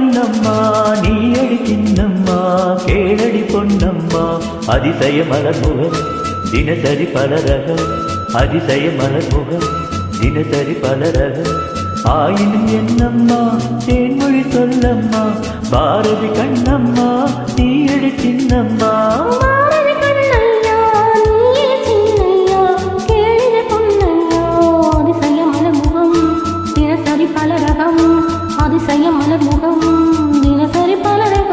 கண்ணம்மா நீயடி சின்னம்மா கேளடி பொன்னம்மா அதிசய மலர்முகம் தினசரி பலரகம் அதிசய மலர்முகம் தினசரி பலரகம் ஆயினும் என்னம்மா தேன்மொழி சொல்லம்மா பாரதி கண்ணம்மா நீயடி சின்னம்மா அதிசய மலர்முகம் தினசரி பலரகம்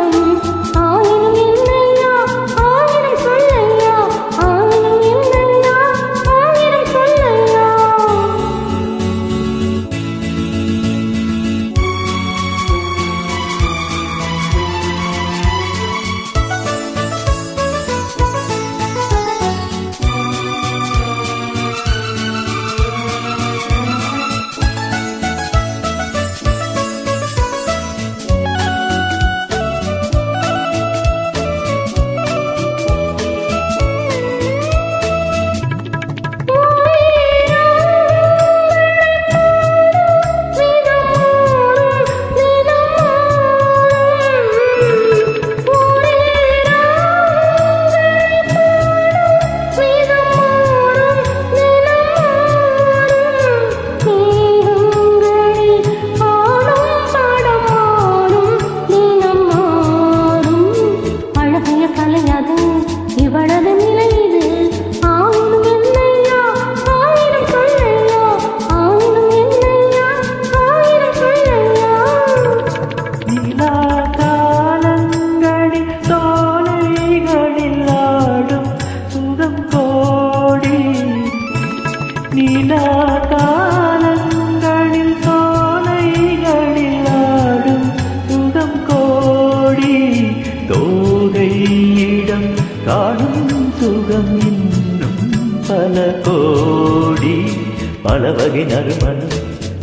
ஆயினும் என்னையா ஆயிரம் சொல்லையா ஆயினும் என்னையா ஆயிரம் சொல்லையா நீலா காலங்களில் சோலைகளில் ஆடும் சுகம் கோடி தோகையிடம் காணும் சுகம் இன்னும் பல கோடி பல வகை நறுமணம்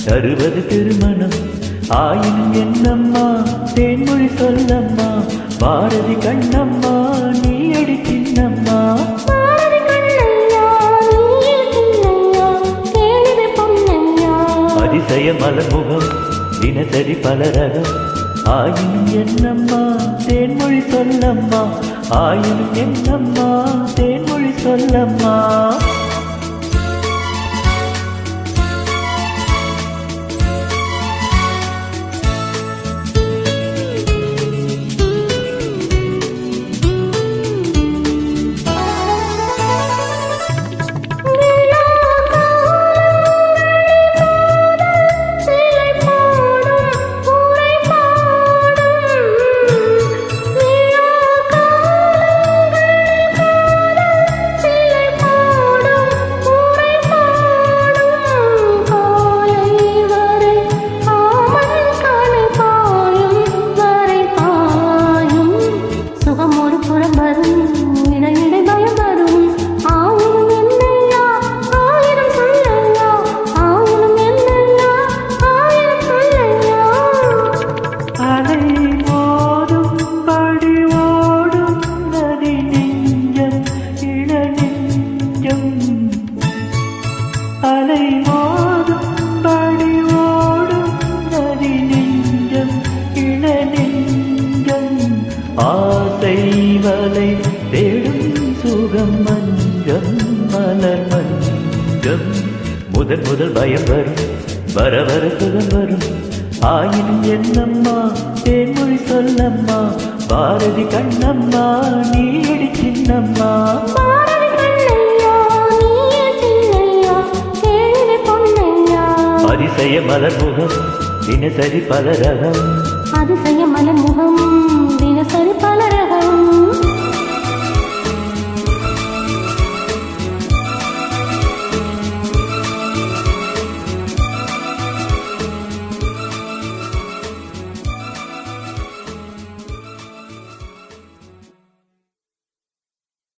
தருவது திருமணம் ஆயினும் என்னம்மா தேன்மொழி சொல்லம்மா பாரதி கண்ணம்மா நீயடி சின்னம்மா அதிசய மலர்முகம் தினசரி பலரகம் ஆயினும் என்னம்மா தேன்மொழி சொல்லம்மா ஆயினும் என்னம்மா தேன்மொழி சொல்லம்மா அலை மோதும் படி ஓடும் நதி நெஞ்சம் இள நெஞ்சம் ஆசை வலை தேடும் சுகம் மஞ்சம் மலர் மஞ்சம் முதல் முதல் பயம் வரும் வர வர சுகம் வரும் ஆயினும் என்னம்மா தேன்மொழி சொல்லம்மா பாரதி கண்ணம்மா நீயடி சின்னம்மா அதிசய மலர்முகம் தினசரி பலரகம் அதிசய மலர்முகம் தினசரி பலரகம்